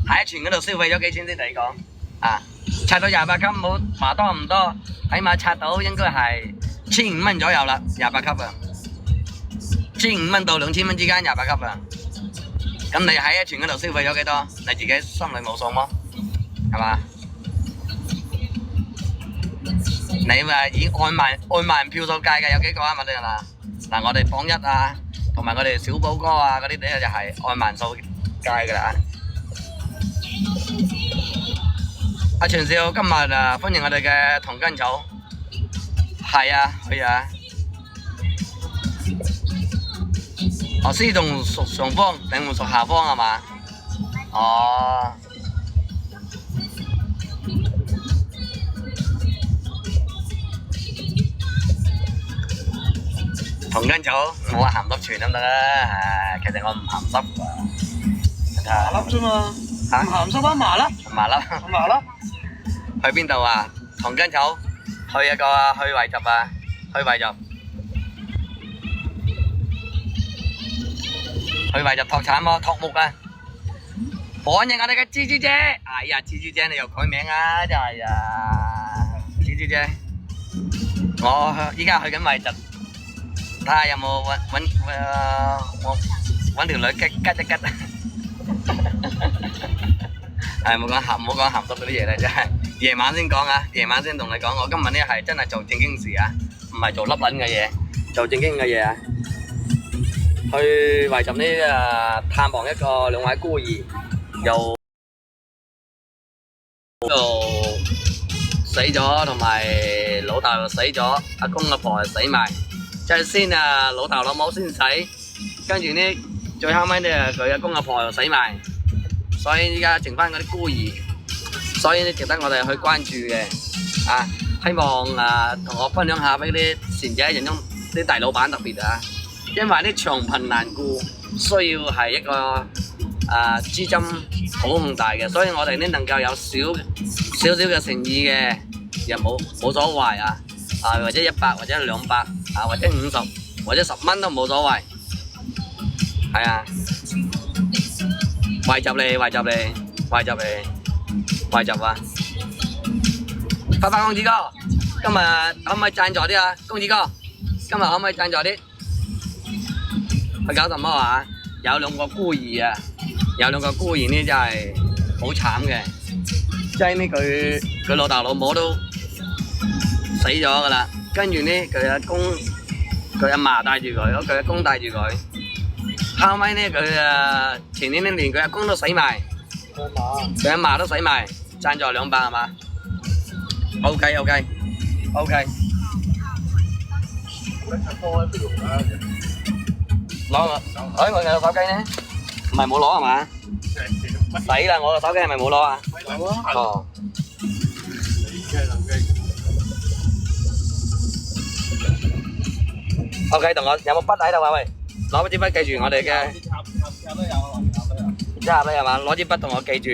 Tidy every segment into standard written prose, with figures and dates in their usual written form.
喺一泉嗰度消費咗幾錢先同你講啊？刷到28級冇話多唔多，起碼刷到應該係1500蚊左右啦，28級啊，1500蚊到2000蚊之間28級啊。咁你喺一泉嗰度消費咗幾多？你自己心裏冇數麼？係嘛？你咪以按萬票數計嘅，有幾個啊？問你啦。嗱，我哋榜一啊，同埋我哋小寶哥啊嗰啲咧就係按萬數計㗎啦。阿全少今日啊，歡迎我哋嘅同根草。係啊，係啊。司仲屬上方定屬下方係嘛？哦。同根草，我鹹濕全得唔得啊？其實我唔鹹濕㗎。麻粒啫嘛。嚇？唔鹹濕啊，麻粒。麻粒。麻粒。去邊度啊？同根草，去一個去惠集啊，去惠集。去惠集拓產麼？拓木啊！歡迎我哋嘅蜘蛛姐。哎呀，蜘蛛姐你又改名啊！真係啊，蜘蛛姐。我依家去緊惠集。睇下有冇揾條女吉一吉，係冇講鹹濕嗰啲嘢啦，真係夜晚先講啊，夜晚先同你講。我今日呢係真係做正經事啊，唔係做笠撚嘅嘢，做正經嘅嘢啊。去惠集呢探望一個兩位孤兒，又死咗，同埋老豆又死咗，阿公阿婆又死埋。即係先啊，老豆老母先死，跟住呢，最後尾呢，佢阿公阿婆又死埋，所以依家剩翻嗰啲孤兒，所以呢值得我哋去關注嘅啊！希望啊，同我分享下俾啲善者人中啲大老闆特別啊，因為啲長貧難顧需要係一個資金好咁大嘅，所以我哋呢能夠有少少嘅誠意嘅，又冇所謂啊！或者100或者200啊，或者50或者10蚊都冇所謂，係啊！惠集嚟，惠集嚟，惠集嚟，惠集啊！發公子哥，今日可唔可以贊助啲啊？公子哥，今日可唔可以贊助啲？去搞什麼啊？有2個孤兒啊，有2個孤兒呢真係好慘嘅，即係呢佢老豆老母都死咗噶啦，跟住呢佢阿公佢阿嫲帶住佢，佢阿公帶住佢，後尾呢佢前年連佢阿公都死埋，佢阿嫲都死埋，贊助200係嘛 ？OK，攞我嘅手機呢？唔係冇攞係嘛？死啦！我個手機係咪冇攞啊？哦。OK， 同我有冇筆喺度啊？喂，攞支筆記住我哋嘅。插都有。插係嘛？攞支筆同我記住。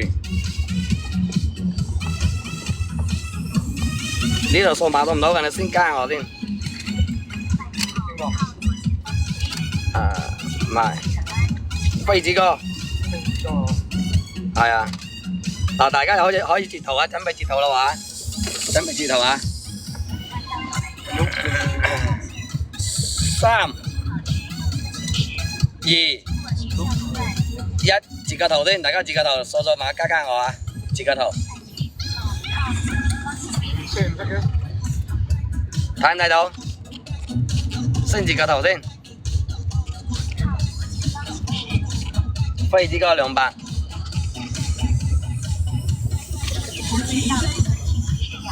呢度數碼到唔到㗎？你先加我先。唔係。輝子哥。係啊。大家可以截圖啊！準備截圖啦話。準備截圖啊！3、2、1，截個圖先，大家截個圖，掃掃碼加我啊！截個圖。睇唔睇到？先截個圖先。輝子哥200。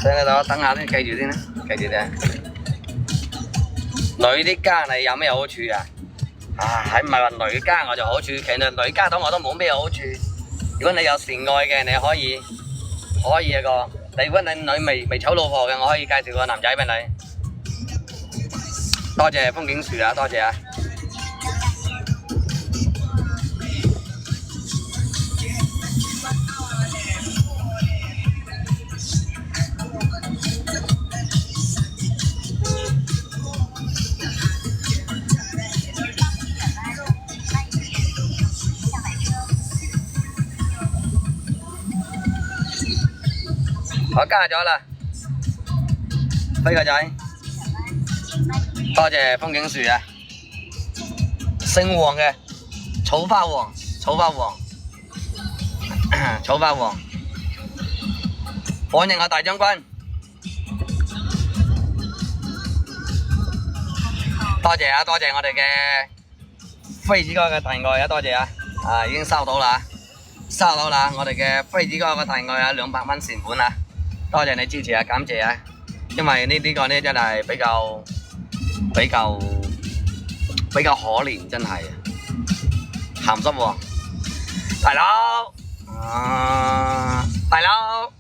睇到，等下先，記住先啦，記住啫。女啲加你有咩好處啊？係唔係話女加我就好處？其實女加到我都冇咩好處。如果你有善愛嘅，你可以一個。如果你女未娶老婆嘅，我可以介紹個男仔俾你。多謝風景樹啊，多謝啊！我加咗啦，輝哥仔，多謝風景樹啊，姓黃嘅草花黃，草花黃，草花黃，歡迎我大將軍，多謝啊，多謝我哋嘅飛子哥嘅大愛啊，多謝啊，啊已經收到啦，收到啦，我哋嘅飛子哥嘅大愛啊，200蚊善款啊，多謝你支持啊，感謝啊，因為呢個呢真係比較可憐，真係鹹濕喎，大佬，大佬，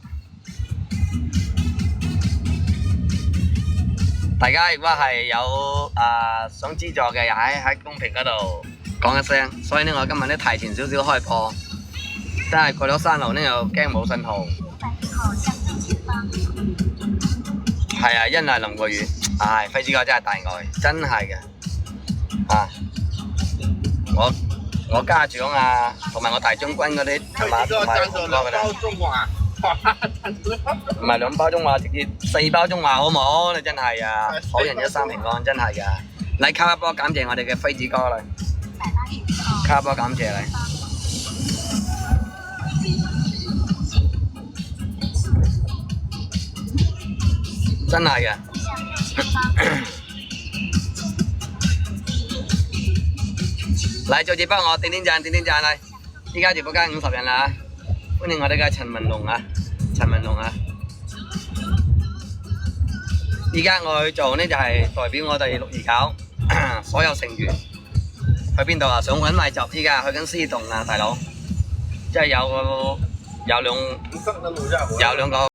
大家如果係有想資助嘅，喺公屏嗰度講一聲，所以呢我今日呢提前少少開播，真係過咗山路呢又驚冇信號，係啊，因為淋過雨，唉，飛子哥真係大愛，真係嘅，啊，我家長啊，同埋我大將軍嗰啲，同埋好多嘅啦。唔係2包中華，直接4包中華好冇？你真係啊，好人一生平安，真係噶。嚟卡一波感謝我哋嘅飛子哥啦，卡一波感謝你，真係嘅。嚟做直播我點讚嚟，依家直播間50人啦，歡迎我哋嘅陳文龍啊，依家我去做呢就係代表我哋629所有成員去邊度啊？想揾賣集，依家去緊思洞啊，大佬，即係有兩個。